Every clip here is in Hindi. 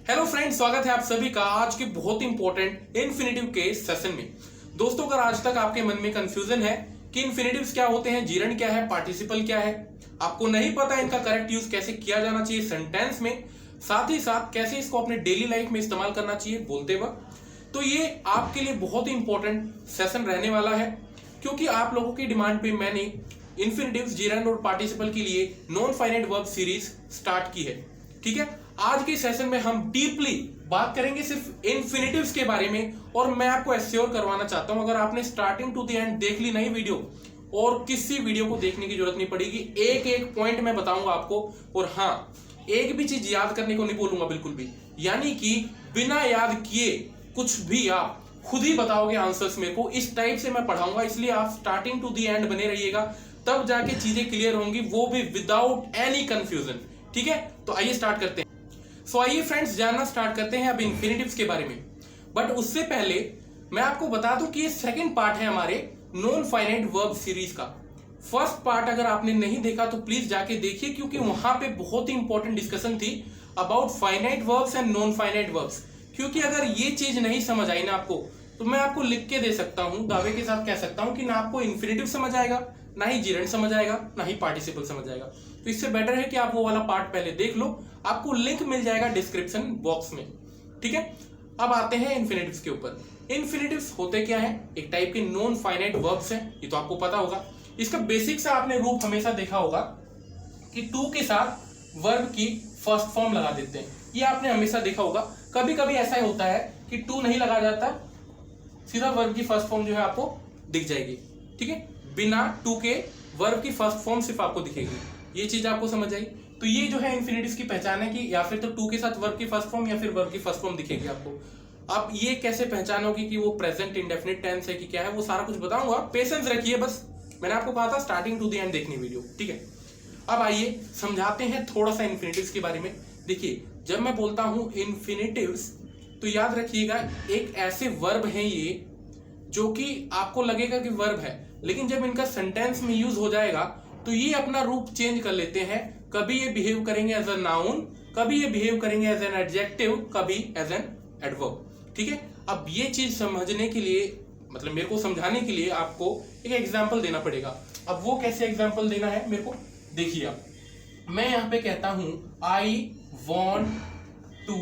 हेलो फ्रेंड्स, स्वागत है आप सभी का आज के बहुत इंपॉर्टेंट इन्फिनेटिव के सेशन में। दोस्तों, अगर आज तक आपके मन में कंफ्यूजन है कि इन्फिनेटिव्स क्या होते हैं, जीरण क्या है, पार्टिसिपल क्या है, आपको नहीं पता इनका करेक्ट यूज कैसे किया जाना चाहिए सेंटेंस में, साथ ही साथ कैसे इसको अपने डेली लाइफ में इस्तेमाल करना चाहिए बोलते वक्त, तो ये आपके लिए बहुत ही इंपॉर्टेंट सेशन रहने वाला है। क्योंकि आप लोगों की डिमांड पे मैंने इन्फिनेटिव्स, जीरंड और पार्टिसिपल के लिए non finite verb series start की है। ठीक है, आज के सेशन में हम डीपली बात करेंगे सिर्फ इन्फिनेटिव्स के बारे में। और मैं आपको एश्योर करवाना चाहता हूं, अगर आपने स्टार्टिंग टू द एंड देख ली नहीं वीडियो, और किसी वीडियो को देखने की जरूरत नहीं पड़ेगी, एक एक पॉइंट मैं बताऊंगा आपको। और हाँ, एक भी चीज याद करने को नहीं बोलूंगा बिल्कुल भी, यानी कि बिना याद किए कुछ भी आप खुद ही बताओगे आंसर्स मेरे को, इस टाइप से मैं पढ़ाऊंगा। इसलिए आप स्टार्टिंग टू द एंड बने रहिएगा, तब जाके चीजें क्लियर होंगी, वो भी विदाउट एनी कंफ्यूजन। ठीक है, तो आइए स्टार्ट करते हैं। आइए फ्रेंड्स, जानना स्टार्ट करते हैं अब इन्फिनेटिव्स के बारे में। बट उससे पहले मैं आपको बता दूं कि ये सेकंड पार्ट है हमारे नॉन फाइनाइट वर्ब सीरीज का। फर्स्ट पार्ट अगर आपने नहीं देखा तो प्लीज जाके देखिए, क्योंकि वहां पे बहुत ही इंपॉर्टेंट डिस्कशन थी about finite verbs and non finite verbs. क्योंकि अगर ये चीज नहीं समझ आई ना आपको, तो मैं आपको लिख के दे सकता हूं, दावे के साथ कह सकता हूं कि ना आपको इन्फिनेटिव समझ आएगा, ना ही जीरंड समझ आएगा, ना ही पार्टिसिपल समझ आएगा। तो इससे बेटर है कि आप वो वाला पार्ट पहले देख लो, आपको लिंक मिल जाएगा डिस्क्रिप्शन बॉक्स में। ठीक है, अब आते हैं इन्फिनेटिव्स के ऊपर। इन्फिनेटिव्स होते क्या है? एक टाइप के नॉन फाइनाइट वर्ब्स हैं, ये तो आपको पता होगा। इसका बेसिक सा आपने रूप हमेशा देखा होगा कि टू के साथ वर्ब की फर्स्ट फॉर्म लगा देते हैं, ये आपने हमेशा देखा होगा। कभी कभी ऐसा ही होता है कि टू नहीं लगा जाता, सीधा वर्ब की फर्स्ट फॉर्म जो है आपको दिख जाएगी। ठीक है, बिना टू के वर्ब की फर्स्ट फॉर्म सिर्फ आपको दिखेगी। ये चीज आपको समझ आई? तो ये जो है इन्फिनेटिव्स की पहचान है कि या फिर तो टू के साथ वर्ब की फर्स्ट फॉर्म या फिर वर्ब की फर्स्ट फॉर्म दिखेगी आपको। अब ये कैसे पहचान होगी कि वो प्रेजेंट इंडेफिनिट टेंस है कि क्या है, वो सारा कुछ बताऊंगा, पेशेंस रखिए बस। मैंने आपको कहा था स्टार्टिंग टू द एंड देखनी वीडियो। ठीक है, अब आइए समझाते हैं थोड़ा सा इन्फिनेटिव्स के बारे में। देखिए, जब मैं बोलता हूं इन्फिनेटिव्स, तो याद रखिएगा एक ऐसे वर्ब है ये जो कि आपको लगेगा कि वर्ब है, लेकिन जब इनका सेंटेंस में यूज हो जाएगा तो ये अपना रूप चेंज कर लेते हैं। कभी ये बिहेव करेंगे एज अ नाउन, कभी ये बिहेव करेंगे एज एन एडजेक्टिव, कभी एज एन एडवर्ब। ठीक है, अब ये चीज समझने के लिए, मतलब मेरे को समझाने के लिए आपको एक एग्जाम्पल देना पड़ेगा। अब वो कैसे एग्जाम्पल देना है मेरे को, देखिए आप, मैं यहां पे कहता हूं आई वॉन्ट टू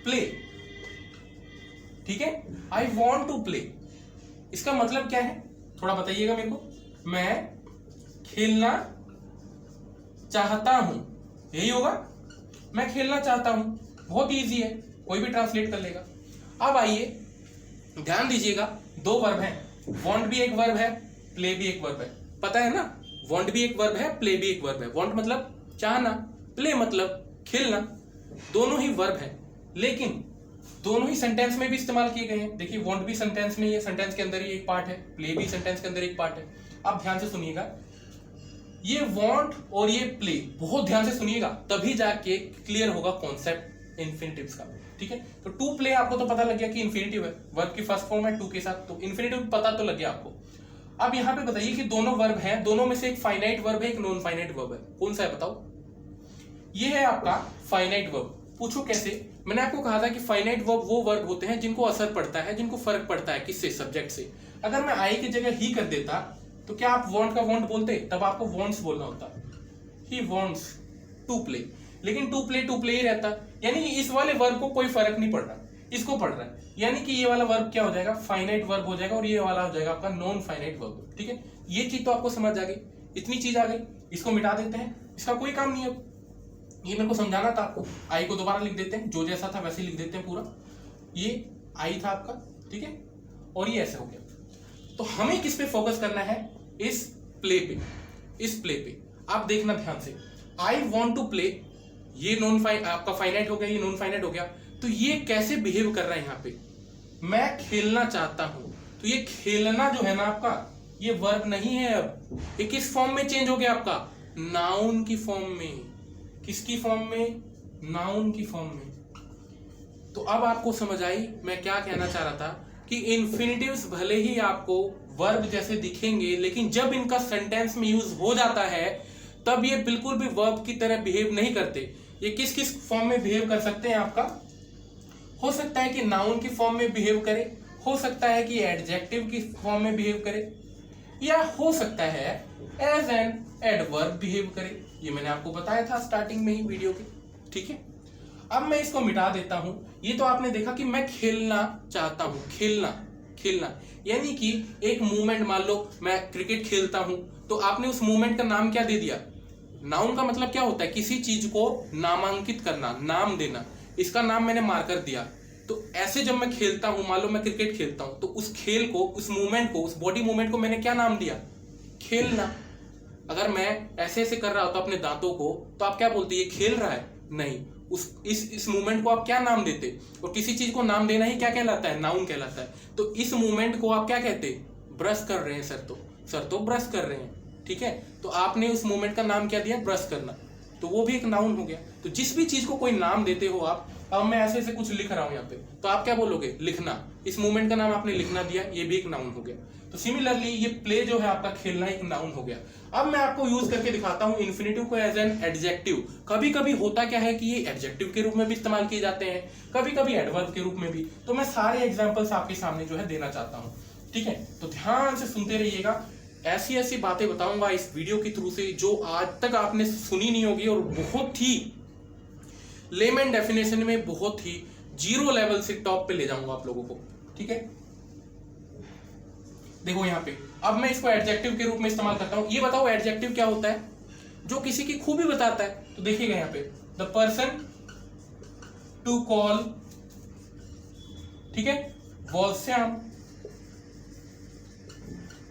प्ले। ठीक है, आई वॉन्ट टू प्ले, इसका मतलब क्या है थोड़ा बताइएगा मेरे को। मैं खेलना चाहता हूं, यही होगा, मैं खेलना चाहता हूं। बहुत इजी है, कोई भी ट्रांसलेट कर लेगा। अब आइए ध्यान दीजिएगा, दो वर्ब हैं, वांट भी एक वर्ब है, प्ले भी एक वर्ब है। पता है ना, वांट भी एक वर्ब है, प्ले भी एक वर्ब है। वांट मतलब चाहना, प्ले मतलब खेलना, दोनों ही वर्ब है, लेकिन दोनों ही सेंटेंस में भी इस्तेमाल किए गए हैं। देखिए, वांट भी सेंटेंस में ही है, सेंटेंस के अंदर ही एक पार्ट है, प्ले भी सेंटेंस के अंदर एक पार्ट है। अब ध्यान से सुनिएगा, ये वांट और ये प्ले, बहुत ध्यान से सुनिएगा, तभी जाके क्लियर होगा कॉन्सेप्ट इन्फिनेटिव्स का। ठीक है, तो टू प्ले आपको तो पता लग गया कि इन्फिनेटिव है, वर्ब की फर्स्ट फॉर्म है टू के साथ, तो इन्फिनेटिव पता तो लग गया आपको। अब यहाँ पे बताइए कि दोनों वर्ब हैं, दोनों में से एक फाइनाइट वर्ब है, एक नॉन फाइनाइट वर्ब है, कौन सा है बताओ? ये है आपका फाइनाइट वर्ब। पूछो कैसे? मैंने आपको कहा था कि फाइनाइट वर्ब वो वर्ब होते हैं जिनको असर पड़ता है, जिनको फर्क पड़ता है किससे? सब्जेक्ट से। अगर मैं आई की जगह ही कर देता तो क्या आप वांट का वांट बोलते? तब आपको वांट्स बोलना होता, ही वांट्स टू प्ले। लेकिन टू प्ले ही रहता, यानी कि इस वाले वर्ब को कोई फर्क नहीं पड़ रहा, इसको पड़ रहा है, यानी कि ये वाला वर्ब क्या हो जाएगा? फाइनाइट वर्ब हो जाएगा, और ये वाला हो जाएगा आपका नॉन फाइनाइट वर्ब। ठीक है, ये चीज तो आपको समझ आ गई, इतनी चीज आ गई, इसको मिटा देते हैं, इसका कोई काम नहीं है। ये मेरे को समझाना था आपको। आई को दोबारा लिख देते हैं, जो जैसा था वैसे ही लिख देते हैं पूरा। ये आई था आपका, ठीक है, और ये ऐसे हो गया। तो हमें किस पे फोकस करना है? इस प्ले पे, इस प्ले पे। आप देखना ध्यान से, आई वॉन्ट टू प्ले, ये आपका फाइनाइट हो गया, ये नॉन फाइनाइट हो गया। तो ये कैसे बिहेव कर रहा है यहाँ पे? मैं खेलना चाहता हूं, तो ये खेलना जो है ना आपका, ये वर्ब नहीं है, अब ये किस फॉर्म में चेंज हो गया आपका? नाउन की फॉर्म में। किसकी फॉर्म में? नाउन की फॉर्म में। तो अब आपको समझ आई मैं क्या कहना चाह रहा था, कि इन्फिनेटिव्स भले ही आपको वर्ब जैसे दिखेंगे, लेकिन जब इनका सेंटेंस में यूज हो जाता है तब ये बिल्कुल भी वर्ब की तरह बिहेव नहीं करते। ये किस किस फॉर्म में बिहेव कर सकते हैं आपका? हो सकता है कि नाउन की फॉर्म में बिहेव करे, हो सकता है कि एडजेक्टिव की फॉर्म में बिहेव करे, या हो सकता है एज एन एडवर्ब बिहेव करे। ये मैंने आपको बताया था स्टार्टिंग में ही वीडियो के, ठीक है। अब मैं इसको मिटा देता हूं। ये तो आपने देखा कि मैं खेलना चाहता हूं, खेलना यानी कि एक मूवमेंट, मान लो मैं क्रिकेट खेलता हूं, तो आपने उस मूवमेंट का नाम क्या दे दिया? नाउन का मतलब क्या होता है? किसी चीज को नामांकित करना, नाम देना। इसका नाम मैंने मार्कर दिया। तो ऐसे जब मैं खेलता हूं, मान लो मैं क्रिकेट खेलता हूं, तो उस खेल को, उस मूवमेंट को, उस बॉडी मूवमेंट को मैंने क्या नाम दिया? खेलना। अगर मैं ऐसे ऐसे कर रहा होता अपने दांतों को, तो आप क्या बोलते? ये खेल रहा है? नहीं। इस मूवमेंट को आप क्या नाम देते? और किसी चीज को नाम देना ही क्या कहलाता है? नाउन कहलाता है। तो इस मूवमेंट को आप क्या कहते? ब्रश कर रहे हैं सर तो ब्रश कर रहे हैं, ठीक है। तो आपने उस मूवमेंट का नाम क्या दिया? ब्रश करना। तो वो भी एक नाउन हो गया। तो जिस भी चीज को कोई नाम देते हो आप, अब मैं ऐसे ऐसे कुछ लिख रहा हूं यहाँ पे, तो आप क्या बोलोगे? लिखना। इस मूवमेंट का नाम आपने लिखना दिया, ये भी एक नाउन हो गया। तो सिमिलरली ये प्ले जो है आपका, खेलना, एक नाउन हो गया। अब मैं आपको यूज करके दिखाता हूं इन्फिनेटिव को एज एन एडजेक्टिव। कभी कभी होता क्या है कि ये एडजेक्टिव के रूप में भी इस्तेमाल किए जाते हैं, कभी कभी एडवर्ब के रूप में भी। तो मैं सारे एग्जांपल्स आपके सामने जो है देना चाहता हूं, ठीक है। तो ध्यान से सुनते रहिएगा। ऐसी ऐसी बातें बताऊंगा इस वीडियो के थ्रू से जो आज तक आपने सुनी नहीं होगी, और बहुत ही लेमन डेफिनेशन में, बहुत ही जीरो लेवल से टॉप पे ले जाऊंगा आप लोगों को, ठीक है। देखो यहाँ पे, अब मैं इसको एडजेक्टिव के रूप में इस्तेमाल करता हूं। ये बताओ एडजेक्टिव क्या होता है? जो किसी की खूबी बताता है। तो देखिएगा यहाँ पे, द पर्सन टू कॉल, ठीक है, वॉज श्याम।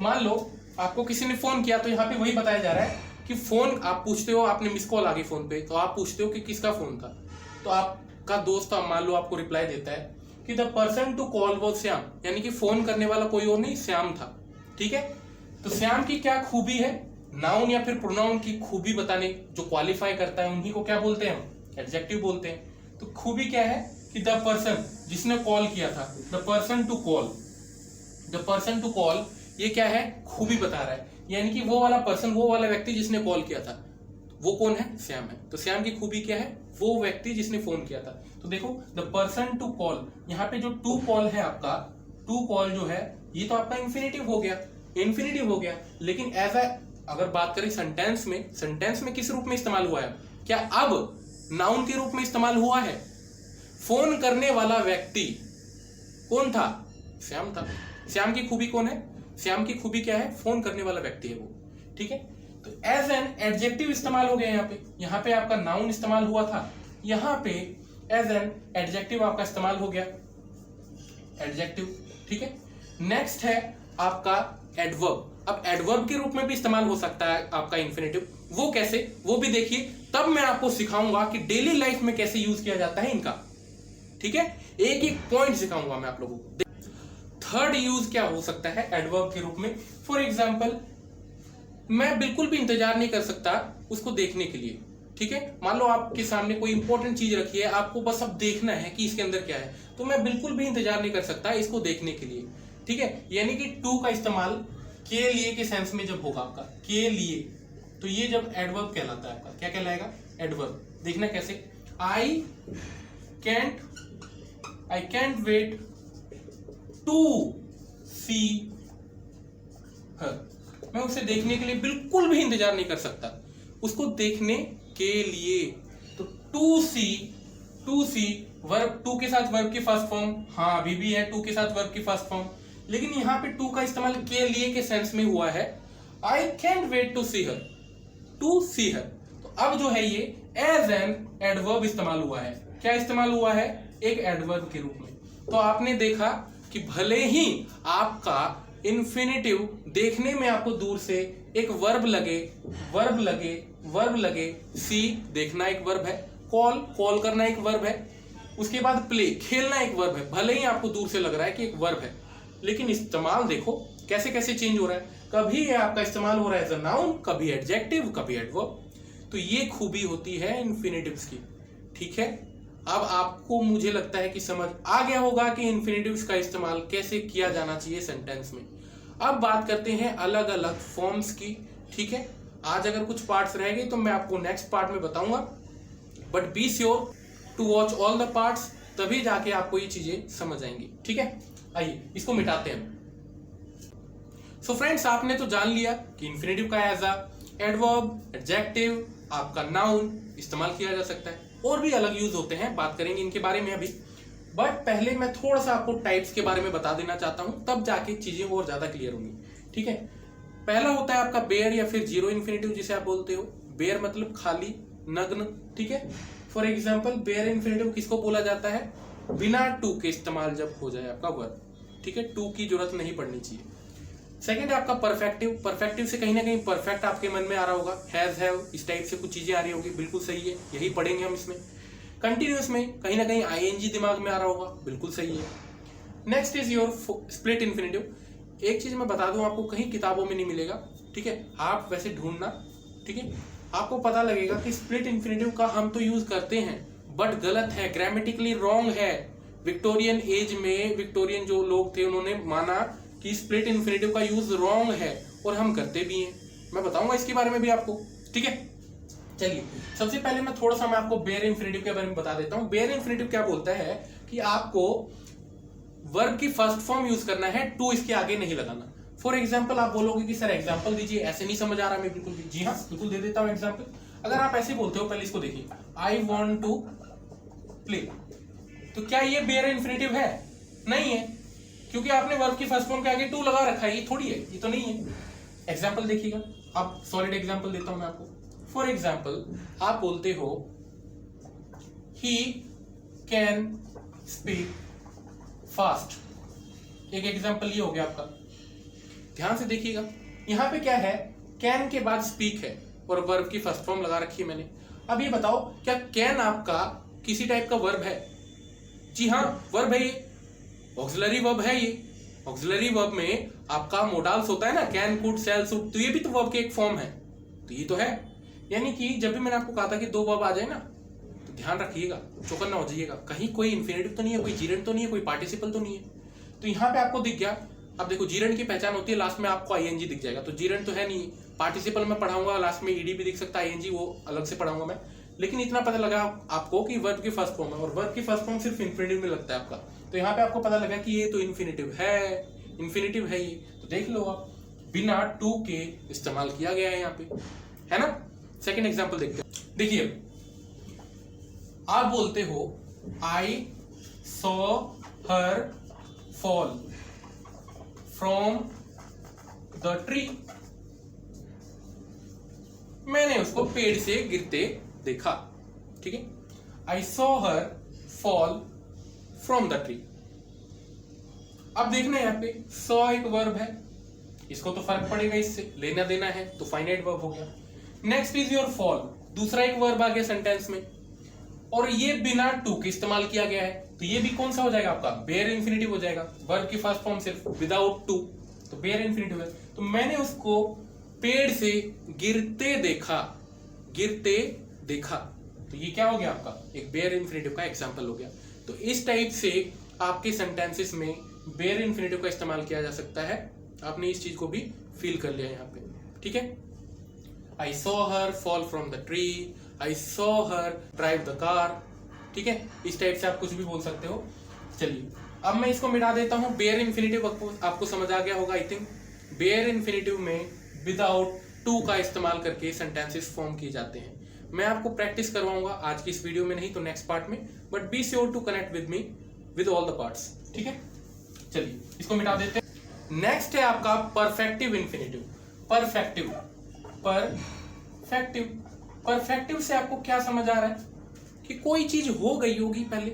मान लो आपको किसी ने फोन किया, तो यहाँ पे वही बताया जा रहा है कि फोन, आप पूछते हो, आपने मिस कॉल आ गई फोन पे, तो आप पूछते हो कि किसका फोन था। तो आपका दोस्त मान लो आपको रिप्लाई देता है कि the person to call was Shyam, यानी कि फोन करने वाला कोई और नहीं, श्याम था, ठीक है। तो श्याम की क्या खूबी है? नाउन या फिर प्रोनाउन की खूबी बताने, जो क्वालिफाई करता है उन्हीं को क्या बोलते हैं हम? एडजेक्टिव बोलते हैं। तो खूबी क्या है कि द पर्सन, जिसने कॉल किया था, the person to call, the person to call, ये क्या है? खूबी बता रहा है, यानी कि वो वाला पर्सन, वो वाला व्यक्ति जिसने कॉल किया था, वो कौन है? श्याम है। तो श्याम की खूबी क्या है? वो व्यक्ति जिसने फोन किया था। तो देखो, द पर्सन टू कॉल, यहाँ पे जो टू कॉल है आपका, टू कॉल जो है, ये तो आपका इंफिनिटिव हो गया, इंफिनिटिव हो गया। लेकिन एज अगर बात करें सेंटेंस में, सेंटेंस में किस रूप में इस्तेमाल हुआ है? क्या अब नाउन के रूप में इस्तेमाल हुआ है? फोन करने वाला व्यक्ति कौन था? श्याम था। श्याम की खूबी कौन है? श्याम की खूबी क्या है? फोन करने वाला व्यक्ति है वो, ठीक है। तो एज एन एडजेक्टिव इस्तेमाल हो गया यहाँ पे आपका नाउन इस्तेमाल हुआ था, यहाँ पे एज एन एडजेक्टिव आपका इस्तेमाल हो गया, एडजेक्टिव, ठीक है। नेक्स्ट है आपका एडवर्ब। अब एडवर्ब के रूप में भी इस्तेमाल हो सकता है आपका इन्फिनेटिव। वो कैसे? वो भी देखिए, तब मैं आपको सिखाऊंगा कि डेली लाइफ में कैसे यूज किया जाता है इनका, ठीक है। एक एक पॉइंट सिखाऊंगा मैं आप लोगों को। थर्ड यूज क्या हो सकता है एडवर्ब के रूप में? फॉर एग्जाम्पल, मैं बिल्कुल भी इंतजार नहीं कर सकता उसको देखने के लिए, ठीक है। मान लो आपके सामने कोई इंपॉर्टेंट चीज रखी है, आपको बस अब देखना है कि इसके अंदर क्या है, तो मैं बिल्कुल भी इंतजार नहीं कर सकता इसको देखने के लिए, ठीक है। यानी कि टू का इस्तेमाल के लिए के सेंस में जब होगा आपका, के लिए, तो ये जब एडवर्ब कहलाता है आपका, क्या कहलाएगा? एडवर्ब। देखना कैसे? आई कैंट वेट टू सी हर। मैं उसे देखने के लिए बिल्कुल भी इंतजार नहीं कर सकता, उसको देखने के लिए। तो टू सी वर्ब, टू के साथ वर्ब की फर्स्ट फॉर्म, हाँ अभी भी है टू के साथ वर्ब की फर्स्ट फॉर्म, लेकिन यहाँ पे टू का इस्तेमाल के लिए के सेंस में हुआ है। I can't wait to see her, to see her. तो अब जो है ये एज एन एडवर्ब इस्तेमाल हुआ है। क्या इस्तेमाल हुआ है? एक एडवर्ब के रूप में। तो आपने देखा कि भले ही आपका इन्फिनिटिव देखने में आपको दूर से एक वर्ब लगे, सी देखना एक वर्ब है, कॉल करना एक वर्ब है, उसके बाद प्ले खेलना एक वर्ब है। भले ही आपको दूर से लग रहा है कि एक वर्ब है, लेकिन इस्तेमाल देखो कैसे कैसे चेंज हो रहा है। कभी आपका इस्तेमाल हो रहा है एज अ नाउन, कभी एडजेक्टिव, कभी एडवर्ब। तो ये खूबी होती है इन्फिनिटिव्स की, ठीक है। अब आपको मुझे लगता है कि समझ आ गया होगा कि इन्फिनिटिव्स का इस्तेमाल कैसे किया जाना चाहिए सेंटेंस में। अब बात करते हैं अलग अलग फॉर्म्स की, ठीक है। आज अगर कुछ पार्ट्स रह गए तो मैं आपको नेक्स्ट पार्ट में बताऊंगा। But be sure to watch all the parts, तभी जाके आपको ये चीजें समझ आएंगी। ठीक है, आइए इसको मिटाते हैं। सो फ्रेंड्स, आपने तो जान लिया कि इंफिनिटिव का एज अ एडवर्ब, एडजेक्टिव, आपका नाउन इस्तेमाल किया जा सकता है। और भी अलग यूज होते हैं, बात करेंगे इनके बारे में अभी। बट पहले मैं थोड़ा सा आपको टाइप्स के बारे में बता देना चाहता हूं, तब जाके चीजें और ज्यादा क्लियर होंगी। ठीक है, पहला होता है आपका बेयर या फिर जीरो इन्फिनिटिव, जिसे आप बोलते हो। बेयर मतलब खाली, नग्न। ठीक है, फॉर एग्जाम्पल बेयर इन्फिनिटिव किसको बोला जाता है? बिना टू के इस्तेमाल जब हो जाए आपका वर्ब। ठीक है, टू की जरूरत नहीं पड़नी चाहिए। सेकंड है आपका परफेक्टिव। परफेक्टिव से कहीं ना कहीं परफेक्ट आपके मन में आ रहा होगा, हैज, हैव, इस टाइप से कुछ चीजें आ रही होगी, बिल्कुल सही है, यही पढ़ेंगे हम इसमें। कंटिन्यूअस में कहीं ना कहीं आईएनजी दिमाग में आ रहा होगा, बिल्कुल सही है। Next is your split infinitive. एक चीज मैं बता दूं आपको, कहीं किताबों में नहीं मिलेगा। ठीक है, आप वैसे ढूंढना। ठीक है, आपको पता लगेगा कि स्प्लिट इन्फिनिटिव का हम तो यूज करते हैं, बट गलत है, ग्रामेटिकली रॉन्ग है। विक्टोरियन एज में विक्टोरियन जो लोग थे उन्होंने माना कि स्प्लिट इन्फिनिटिव का यूज रॉन्ग है, और हम करते भी हैं। मैं बताऊंगा इसके बारे में भी आपको। ठीक है, चलिए सबसे पहले मैं थोड़ा सा आपको बेयर इन्फिनिटिव के बारे में बता देता हूं। बेयर इन्फिनिटिव क्या बोलता है कि आपको वर्ब की फर्स्ट फॉर्म यूज करना है, टू इसके आगे नहीं लगाना। फॉर एग्जाम्पल आप बोलोगे कि सर एग्जाम्पल दीजिए, ऐसे नहीं समझ आ रहा मैं बिल्कुल भी। जी हाँ, बिल्कुल दे देता हूं एग्जाम्पल। अगर आप ऐसे बोलते हो, पहले इसको देखिए, आई वॉन्ट टू प्ले, तो क्या ये बेयर इन्फिनिटिव है? नहीं है, क्योंकि आपने वर्ब की फर्स्ट फॉर्म के आगे टू लगा रखा है। ये थोड़ी है, ये तो नहीं है। एग्जाम्पल देखिएगा, अब सॉलिड एग्जाम्पल देता हूं मैं आपको। फॉर एग्जाम्पल आप बोलते हो ही कैन स्पीक फास्ट। एक एग्जाम्पल ये हो गया आपका। ध्यान से देखिएगा, यहां पे क्या है, कैन के बाद स्पीक है और वर्ब की फर्स्ट फॉर्म लगा रखी है मैंने। अब ये बताओ, क्या कैन आपका किसी टाइप का वर्ब है? जी हाँ, वर्ब है ये, ऑक्सिलरी वर्ब है ये। ऑक्सिलरी वर्ब में आपका मोडाल्स होता है ना, कैन, कुड, शैल, शुड, तो ये भी तो वर्ब की एक फॉर्म है, तो ये तो है। यानी कि जब भी मैंने आपको कहा था कि दो वर्ब आ जाए ना, तो ध्यान रखिएगा, चौकन्ना हो जाइएगा, कहीं कोई इन्फिनिटिव तो नहीं है, कोई जीरेंट तो नहीं है, कोई पार्टिसिपल तो नहीं है। तो यहाँ पे आपको दिख गया। अब देखो, जीरेंट की पहचान होती है, लास्ट में आपको आईएनजी दिख जाएगा, तो जीरेंट तो है नहीं। पार्टिसिपल में पढ़ाऊंगा, लास्ट में ईडी भी दिख सकता है, आईएनजी वो अलग से पढ़ाऊंगा मैं। लेकिन इतना पता लगा आपको कि वर्ब की फर्स्ट फॉर्म है, और वर्ब की फर्स्ट फॉर्म सिर्फ इन्फिनिटिव में लगता है आपका। तो यहाँ पे आपको पता लगा कि ये तो इन्फिनिटिव है ये। तो देख लो आप, बिना टू के इस्तेमाल किया गया है यहाँ पे, है ना। सेकंड एग्जांपल देखते हैं। देखिए, आप बोलते हो I saw her fall from the tree. मैंने उसको पेड़ से गिरते देखा। ठीक है, I saw her fall from the tree. अब देखना यहाँ पे, सॉ एक वर्ब है, इसको तो फर्क पड़ेगा, इससे लेना देना है, तो फाइनाइट वर्ब हो गया। नेक्स्ट इज योर फॉल, दूसरा एक वर्ब आ गया सेंटेंस में, और ये बिना टू के इस्तेमाल किया गया है, तो ये भी कौन सा हो जाएगा आपका? बेयर इन्फिनिटिव हो जाएगा। वर्ब की फर्स्ट फॉर्म सिर्फ विदाउट टू, तो बेयर इन्फिनिटिव है। तो मैंने उसको पेड़ से गिरते देखा, तो ये क्या हो गया आपका? एक बेयर इन्फिनिटिव का एग्जाम्पल हो गया। तो इस टाइप से आपके सेंटेंसेस में बेयर इन्फिनिटिव का इस्तेमाल किया जा सकता है। आपने इस चीज को भी फील कर लिया यहाँ पे। ठीक है, I saw her fall from the tree, I saw her drive the car. ठीक है, इस टाइप से आप कुछ भी बोल सकते हो। चलिए, अब मैं इसको मिटा देता हूं। बेयर इन्फिनिटिव आपको समझ आ गया होगा आई थिंक। बेयर इन्फिनिटिव में विदाउट टू का इस्तेमाल करके सेंटेंसेस फॉर्म किए जाते हैं। मैं आपको प्रैक्टिस करवाऊंगा आज की इस वीडियो में, नहीं तो नेक्स्ट पार्ट में, but be sure to connect with me with all the parts. ठीक है, चलिए इसको मिटा देते हैं। नेक्स्ट है आपका परफेक्टिव इन्फिनिटिव। परफेक्टिव से आपको क्या समझ आ रहा है कि कोई चीज हो गई होगी पहले,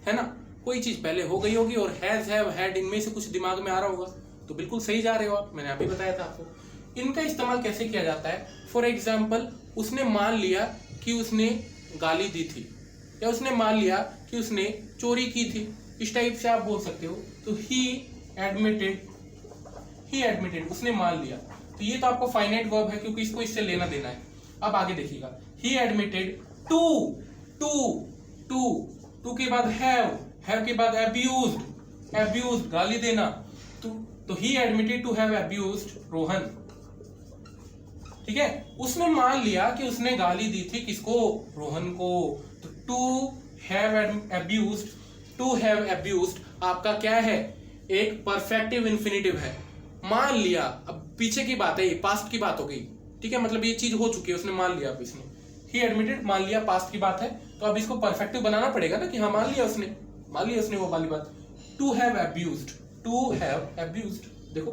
है ना, कोई चीज पहले हो गई होगी और हैज, हैव, हैड, इनमें से कुछ दिमाग में आ रहा होगा। तो बिल्कुल सही जा रहे हो आप, मैंने अभी बताया था आपको। इनका इस्तेमाल कैसे किया जाता है? फॉर एग्जाम्पल, उसने मान लिया कि उसने गाली दी थी, या उसने मान लिया कि उसने चोरी की थी, इस टाइप से आप बोल सकते हो। तो ही एडमिटेड, उसने मान लिया। तो ये तो आपको फाइनाइट वर्ब है, क्योंकि इसको इससे लेना देना है। अब आगे देखिएगा, ही एडमिटेड टू के बाद हैव के बाद अब्यूज्ड, गाली देना। तो he admitted to have abused Rohan. ठीक है। उसने मान लिया कि उसने गाली दी थी किसको, रोहन को। तो टू हैव अब्यूज्ड आपका क्या है, एक परफेक्टिव इन्फिनेटिव है। मान लिया, अब पीछे की बात है, ये पास्ट की बात हो गई, ठीक है, मतलब ये चीज हो चुकी है, उसने मान लिया। अब इसने ही एडमिटेड, मान लिया, पास्ट की बात है, तो अब इसको परफेक्टिव बनाना पड़ेगा ना कि हाँ मान लिया उसने वो वाली बात। टू हैव अब्यूज्ड, देखो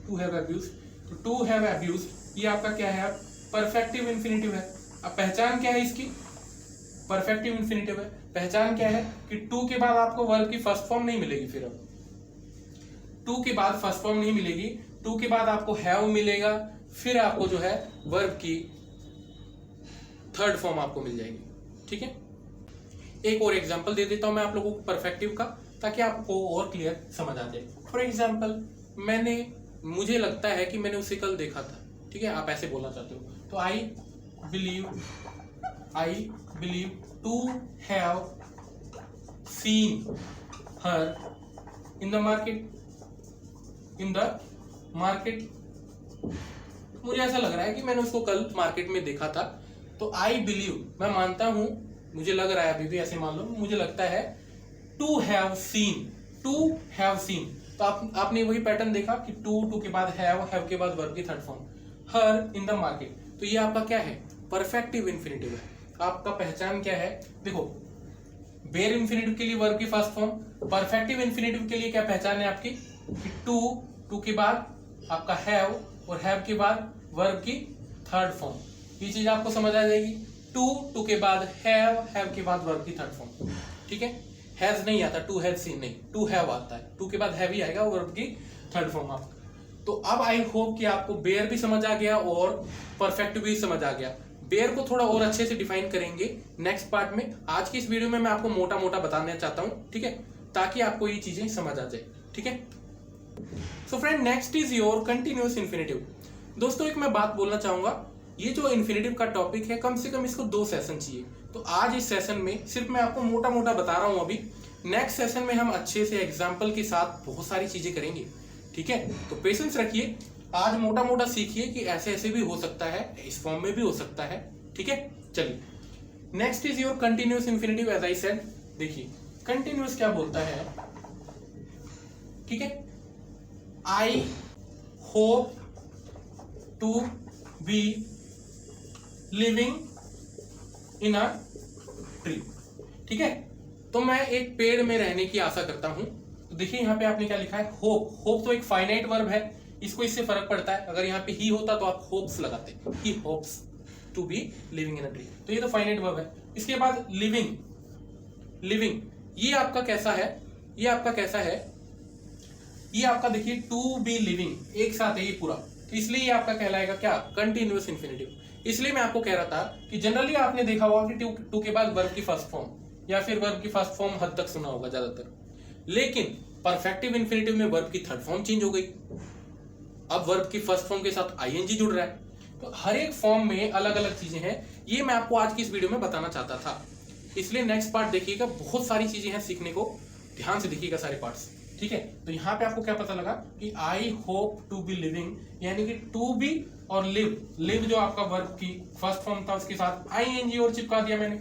टू हैव अब्यूज्ड, तो टू हैव अब्यूज्ड ये आपका क्या है, परफेक्टिव इन्फिनेटिव है। अब पहचान क्या है इसकी, परफेक्टिव इन्फिनेटिव है, पहचान क्या है कि टू के बाद आपको वर्ब की फर्स्ट फॉर्म नहीं मिलेगी। फिर अब टू के बाद फर्स्ट फॉर्म नहीं मिलेगी, टू के बाद आपको हैव मिलेगा, फिर आपको जो है वर्ब की थर्ड फॉर्म आपको मिल जाएगी, ठीक है। एक और एग्जांपल दे देता हूं मैं आप लोगों को परफेक्टिव का, ताकि आपको और क्लियर समझ आ जाए। फॉर एग्जांपल, मुझे लगता है कि मैंने उसे कल देखा था, ठीक है, आप ऐसे बोलना चाहते हो, तो I believe to have seen her in the market. मुझे ऐसा लग रहा है कि मैंने उसको कल मार्केट में देखा था। तो आई बिलीव, मैं मानता हूं, मुझे लग रहा है, अभी भी ऐसे मान लो, मुझे लगता है टू हैव सीन। तो आपने वही पैटर्न देखा कि टू के बाद हैव के बाद वर्ब की third form, her in the market. तो ये आपका क्या है, परफेक्टिव इन्फिनेटिव है। आपका पहचान क्या है, देखो बेयर इन्फिनेटिव के लिए वर्ब की फर्स्ट फॉर्म, परफेक्टिव इन्फिनेटिव के लिए क्या पहचान है आपकी, कि टू के बाद आपका हैव, और हैव के बाद वर्ब की थर्ड फॉर्म। ये चीज आपको समझ आ जाएगी। टू के बाद हैव के बाद वर्ब की थर्ड फॉर्म, ठीक है। हैज नहीं आता, टू हैज सीन नहीं, टू हैव आता है, टू के बाद हैव ही आएगा, वर्ब की थर्ड फॉर्म आपका। तो अब आई होप कि आपको बेयर भी समझ आ गया और परफेक्ट भी समझ आ गया। बेयर को थोड़ा और अच्छे से डिफाइन करेंगे नेक्स्ट पार्ट में। आज की इस वीडियो में मैं आपको मोटा मोटा बताना चाहता हूं, ठीक है, ताकि आपको ये चीजें समझ आ जाए, ठीक है। So friend, next is your continuous infinitive. दोस्तों एक मैं बात बोलना चाहूंगा, ये जो इन्फिनेटिव का टॉपिक है, कम से कम इसको 2 सेशन चाहिए। तो आज इस सेशन में सिर्फ मैं आपको मोटा मोटा बता रहा हूं अभी, नेक्स्ट सेशन में हम अच्छे से एग्जाम्पल के साथ बहुत सारी चीजें करेंगे, ठीक है। तो पेशेंस रखिए, आज मोटा मोटा सीखिए कि ऐसे ऐसे भी हो सकता है, इस फॉर्म में भी हो सकता है, ठीक है। चलिए, next is your continuous infinitive. As I said, देखिए कंटिन्यूअस क्या बोलता है, ठीक है, I hope to be living in a tree, ठीक है। तो मैं एक पेड़ में रहने की आशा करता हूं। तो देखिए यहाँ पे आपने क्या लिखा है, होप तो एक फाइनाइट वर्ब है, इसको इससे फर्क पड़ता है। अगर यहाँ पे ही होता तो आप होप्स लगाते, he hopes to be living in a tree, तो ये तो फाइनाइट वर्ब है। इसके बाद लिविंग ये आपका कैसा है, ये आपका देखिए टू बी लिविंग एक साथ है ये पूरा, तो इसलिए ये आपका कहलाएगा क्या, कंटिन्यूअस इन्फिनेटिव। इसलिए मैं आपको कह रहा था कि जनरली आपने देखा होगा कि टू के बाद वर्ब की फर्स्ट फॉर्म या फिर वर्ब की फर्स्ट फॉर्म हद तक सुना होगा ज्यादातर, लेकिन परफेक्टिव इन्फिनेटिव में वर्ब की थर्ड फॉर्म चेंज हो गई। अब वर्ब की फर्स्ट फॉर्म के साथ आईएनजी जुड़ रहा है। तो हर एक फॉर्म में अलग अलग चीजें हैं, ये मैं आपको आज की इस वीडियो में बताना चाहता था। इसलिए नेक्स्ट पार्ट देखिएगा, बहुत सारी चीजें हैं सीखने को, ध्यान से देखिएगा सारे पार्ट्स, ठीक है। तो यहाँ पे आपको क्या पता लगा कि I hope to be living, यानी कि टू बी और लिव जो आपका वर्ब की फर्स्ट फॉर्म था उसके साथ आईएनजी और चिपका दिया मैंने,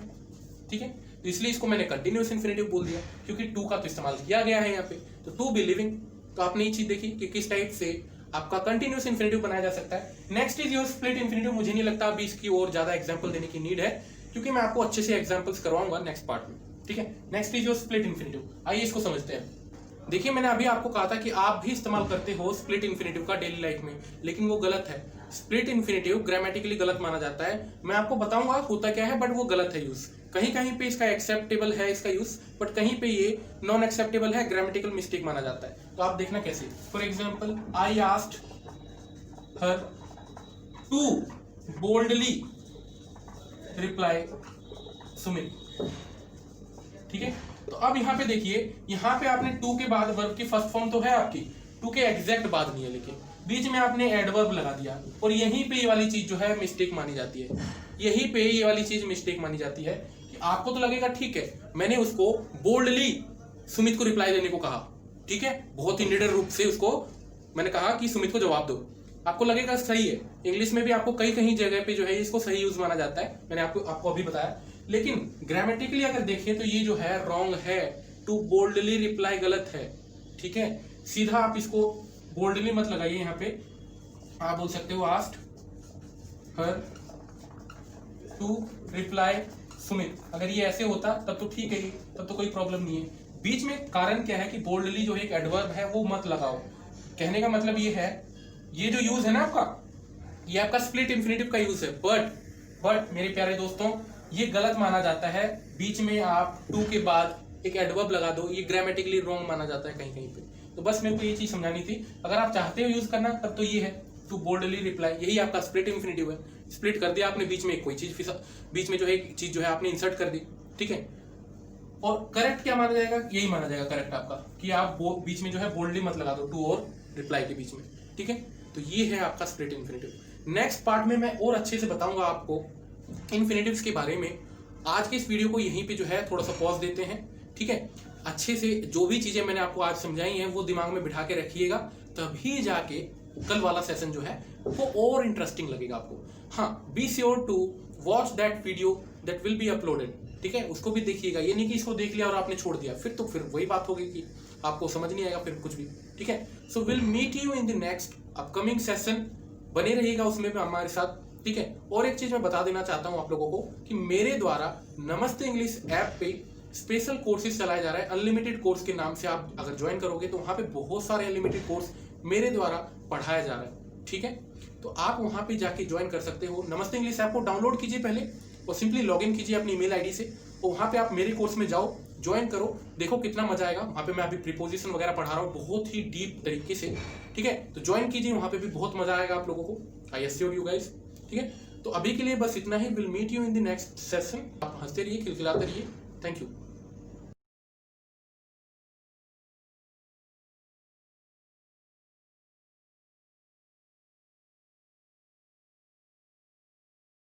ठीक है। तो इसलिए इसको मैंने कंटिन्यूअस इन्फिनेटिव बोल दिया, क्योंकि टू का तो इस्तेमाल किया गया है यहाँ पे। तो टू बी लिविंग, तो आपने ये चीज देखी कि किस टाइप से आपका कंटिन्यूअस इन्फिनेटिव बनाया जा सकता है। Next is your split infinitive. मुझे नहीं लगता अभी इसकी और ज्यादा एग्जांपल देने की नीड है, क्योंकि मैं आपको अच्छे से एग्जांपल्स करवाऊंगा नेक्स्ट पार्ट में, ठीक है। Next is your split infinitive. आइए इसको समझते हैं। देखिए मैंने अभी आपको कहा था कि आप भी इस्तेमाल करते हो स्प्लिट इन्फिनेटिव का डेली लाइफ में, लेकिन वो गलत है। स्प्लिट इन्फिनेटिव ग्रामेटिकली गलत माना जाता है। मैं आपको बताऊंगा होता क्या है, बट वो गलत है यूज। कहीं कहीं पे इसका एक्सेप्टेबल है इसका यूज, बट कहीं पे ये नॉन एक्सेप्टेबल है, ग्रामेटिकल मिस्टेक माना जाता है। तो आप देखना कैसे। For example, I asked her to boldly reply Sumit, ठीक है। तो अब यहाँ पे देखिए, यहाँ पे आपने टू के बाद वर्ब की फर्स्ट फॉर्म तो है आपकी, टू के एग्जैक्ट बाद नहीं है, लेकिन बीच में आपने एडवर्ब लगा दिया, और यहीं पे ये वाली चीज जो है मिस्टेक मानी जाती है। यहीं पे ये वाली चीज मिस्टेक मानी जाती है कि आपको तो लगेगा ठीक है, मैंने उसको बोल्डली सुमित को रिप्लाई देने को कहा, ठीक है, बहुत ही निडर रूप से उसको मैंने कहा कि सुमित को जवाब दो, आपको लगेगा सही है, इंग्लिश में भी आपको कई कहीं जगह पे जो है इसको सही यूज माना जाता है, मैंने आपको अभी बताया। लेकिन ग्रामेटिकली अगर देखें तो ये जो है रॉन्ग है, टू बोल्डली रिप्लाई गलत है, ठीक है। सीधा आप इसको बोल्डली मत लगाइए, यहाँ पे आप बोल सकते हो asked her to reply Sumit. अगर ये ऐसे होता तब तो ठीक है, तब तो कोई प्रॉब्लम नहीं है। बीच में कारण क्या है कि बोल्डली जो है एक एडवर्ब है वो मत लगाओ। कहने का मतलब ये है, ये जो यूज है ना आपका, ये आपका स्प्लिट इंफिनिटिव का यूज है, बट मेरे प्यारे दोस्तों ये गलत माना जाता है। बीच में आप टू के बाद एक एडवर्ब लगा दो, ये ग्रामेटिकली रॉन्ग माना जाता है कहीं कहीं पे। तो बस मेरे को ये चीज समझानी थी। अगर आप चाहते हो यूज करना तब तो ये है टू बोल्डली रिप्लाई, यही आपका स्प्लिट इंफिनिटिव है। स्प्लिट कर दिया आपने, बीच में कोई चीज, बीच में जो है एक चीज जो है आपने इंसर्ट कर दी, ठीक है। और करेक्ट क्या माना जाएगा, यही माना जाएगा करेक्ट आपका कि आप बीच में जो है बोल्डली मत लगा दो टू और रिप्लाई के बीच में, ठीक है। तो ये है आपका स्प्लिट इंफिनिटिव। नेक्स्ट पार्ट में मैं और अच्छे से बताऊंगा आपको इंफिनिटिव्स के बारे में। आज के इस वीडियो को यहीं पे जो है थोड़ा सा पॉज देते हैं, ठीक है। अच्छे से जो भी चीजें मैंने आपको आज समझाई हैं वो दिमाग में बिठा के रखिएगा, तभी जाके कल वाला सेशन जो है वो और इंटरेस्टिंग लगेगा आपको। हाँ, be sure to watch that video that will be uploaded, ठीक है। उसको भी देखिएगा, ये नहीं कि इसको देख लिया और आपने छोड़ दिया, फिर वही बात होगी कि आपको समझ नहीं आएगा फिर कुछ भी, ठीक है। So will meet you in the next upcoming session, बने रहिएगा उसमें भी हमारे साथ, ठीक है। और एक चीज मैं बता देना चाहता हूं आप लोगों को कि मेरे द्वारा नमस्ते इंग्लिश ऐप पे स्पेशल कोर्सेज चलाया जा रहा है, अनलिमिटेड कोर्स के नाम से। आप अगर ज्वाइन करोगे तो वहां पे बहुत सारे अनलिमिटेड कोर्स मेरे द्वारा पढ़ाया जा रहा है, ठीक है। तो आप वहां पे जाके ज्वाइन कर सकते हो। नमस्ते इंग्लिश ऐप को डाउनलोड कीजिए पहले और सिंपली लॉग इन कीजिए अपनी ईमेल आईडी से, और वहां पे आप मेरे कोर्स में जाओ, ज्वाइन करो, देखो कितना मजा आएगा। वहां पे मैं अभी प्रीपोजिशन वगैरह पढ़ा रहा हूँ बहुत ही डीप तरीके से, ठीक है। तो ज्वाइन कीजिए, वहां पे भी बहुत मजा आएगा आप लोगों को। आई एश्योर यू गाइस, ठीक है। तो अभी के लिए बस इतना ही। Will meet you in the next session. आप हंसते रहिए, खिलखिलाते रहिए। Thank you.